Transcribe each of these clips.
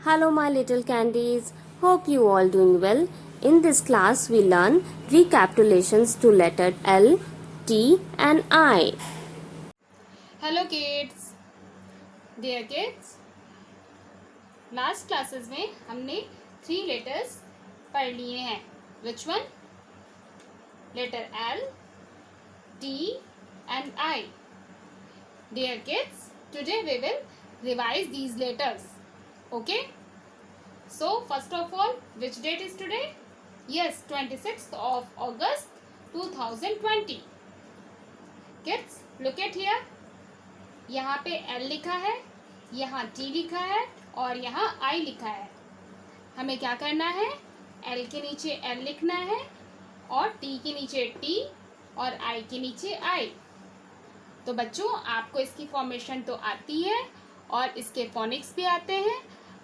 Hello my little candies. Hope you all doing well. In this class we learn recapitulations to letter L, T and I. Hello kids dear kids last classes में हमने 3 letters पढ़ लिए हैं. Which one? Letter L, T and I. Dear kids, today we will revise these letters. Okay, so first of all, which date is today? Yes, 26th of August 2020. Kids, look at here. यहाँ पे L लिखा है, यहाँ T लिखा है और यहाँ आई लिखा है. हमें क्या करना है? एल के नीचे एल लिखना है और टी के नीचे टी और आई के नीचे आई. तो बच्चों, आपको इसकी फॉर्मेशन तो आती है और इसके फोनिक्स भी आते हैं,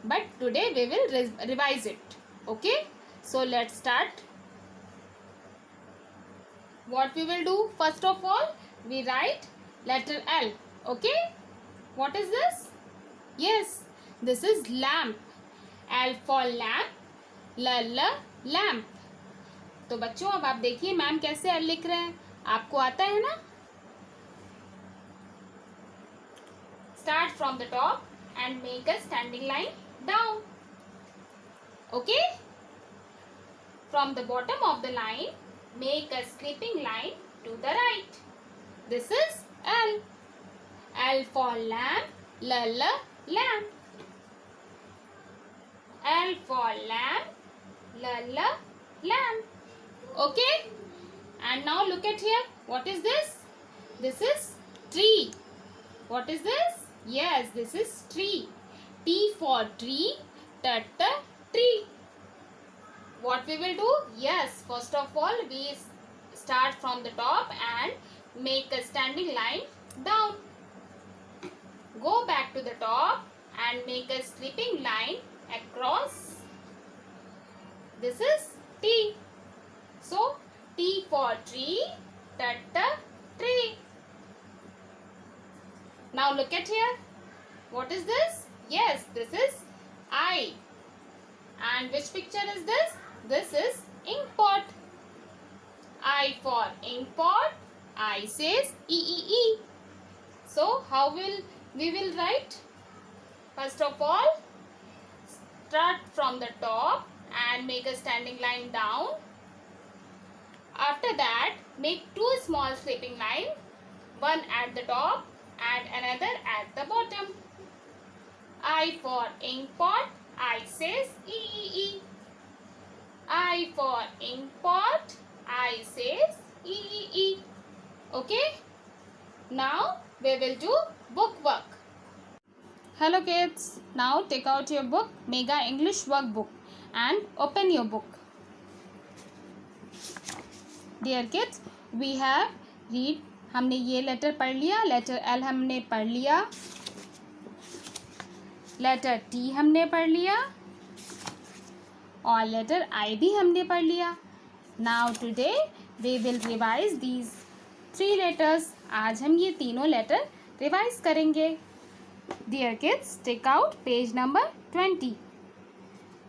but today we will revise it. Okay, so let's start. What we will do? First of all we write letter L. Okay, what is this? Yes, this is lamp. L for lamp, lamp. तो बच्चों, अब आप देखिए ma'am कैसे L लिख रहे हैं. आपको आता है ना? Start from the top and make a standing line down. Okay, from the bottom of the line make a sweeping line to the right. This is L. L for lamp, lamp. L for lamp, lamp. Okay? And now look at here. What is this? This is tree. What is this? Yes, this is tree. T for tree, tree. What we will do? Yes, first of all, we start from the top and make a standing line down. Go back to the top and make a sweeping line across. This is T. So, T for tree, tree. Now look at here. What is this? Yes, this is I. And which picture is this? This is ink pot. I for ink pot. I says E. So, how will we will write? First of all, start from the top and make a standing line down. After that, make two small sweeping lines, one at the top and another at the bottom. I for ink pot, I says E. I for ink pot, I says E. Okay? Now we will do book work. Hello kids, now take out your book, Mega English Workbook, and open your book. Dear kids, we have read. हमने ये letter पढ़ लिया. Letter L हमने पढ़ लिया. Letter T हमने पढ़ लिया और लेटर आई भी हमने पढ़ लिया. Now today we will revise these 3 letters. आज हम ये तीनों लेटर रिवाइज करेंगे. Dear kids, take out page number 20.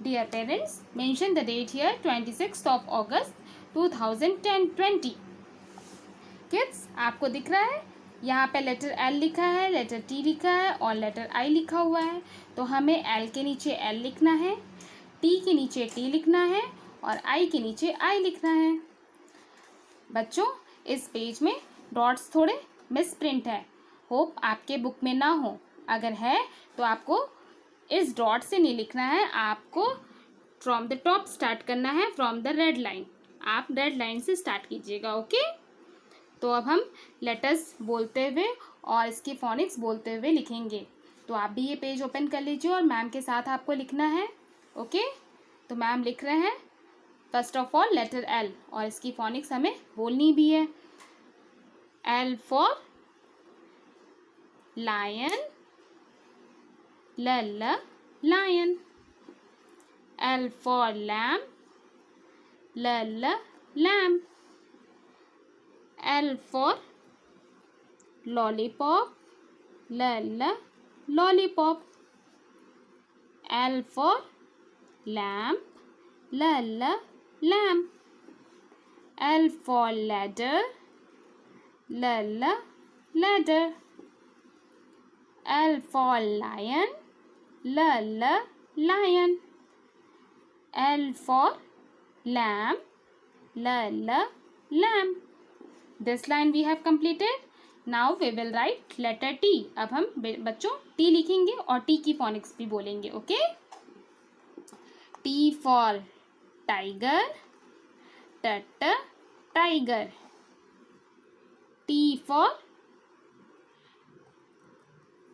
Dear parents, mention the date here, 26th of August 2020. Kids, आपको दिख रहा है यहाँ पे लेटर L लिखा है, लेटर T लिखा है और लेटर I लिखा हुआ है. तो हमें L के नीचे L लिखना है, T के नीचे T लिखना है और I के नीचे I लिखना है. बच्चों, इस पेज में डॉट्स थोड़े मिस प्रिंट है. होप आपके बुक में ना हो. अगर है तो आपको इस डॉट से नहीं लिखना है, आपको फ्रॉम द टॉप स्टार्ट करना है, फ्रॉम द रेड लाइन. आप रेड लाइन से स्टार्ट कीजिएगा. ओके, तो अब हम लेटर्स बोलते हुए और इसकी फोनिक्स बोलते हुए लिखेंगे. तो आप भी ये पेज ओपन कर लीजिए और मैम के साथ आपको लिखना है. ओके, तो मैम लिख रहे हैं first of all letter L और इसकी फोनिक्स हमें बोलनी भी है. L for lion, lion. L for lamp, lamp. L for lollipop, lollipop. L for lamp, lamp. L for ladder, ladder. L for lion, lion. L for lamp, lamp. This line we have completed. Now we will write letter T. अब हम बच्चों T लिखेंगे और T की phonics भी बोलेंगे. Okay? T for tiger, tiger. T for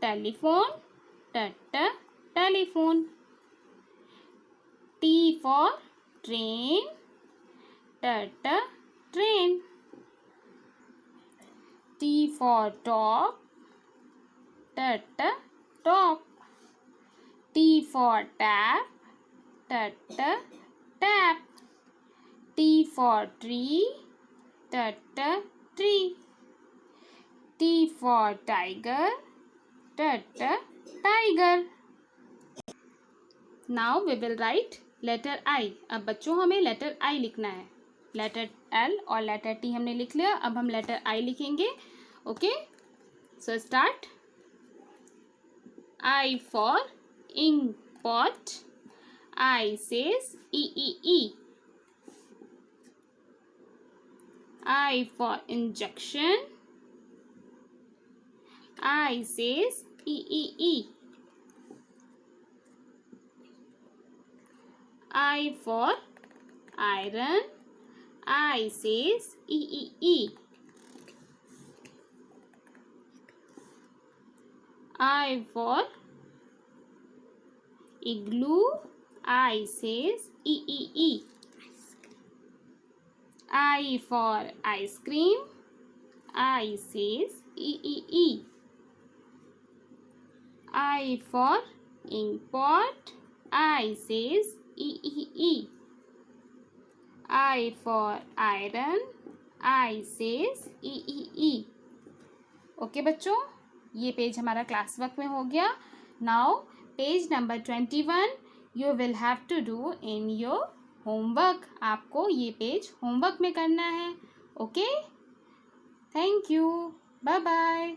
telephone, telephone. T for train, train. T for top, top. T for tap, tap. T for tree, tree. T for tiger, tiger. Now we will write letter I. अब बच्चों हमें letter I लिखना है. Letter L और letter T हमने लिख लिया. अब हम लेटर I लिखेंगे. Okay, so start. I for ink pot. I says E. I for injection. I says E. I for iron. I says E. I for igloo. I says E. I for ice cream. I says E. I for ink pot. I says E. I for iron. I says E. Okay बच्चों, ये page हमारा class work में हो गया. Now page number 21 you will have to do in your homework. आपको ये page homework में करना है. Okay, thank you, bye bye.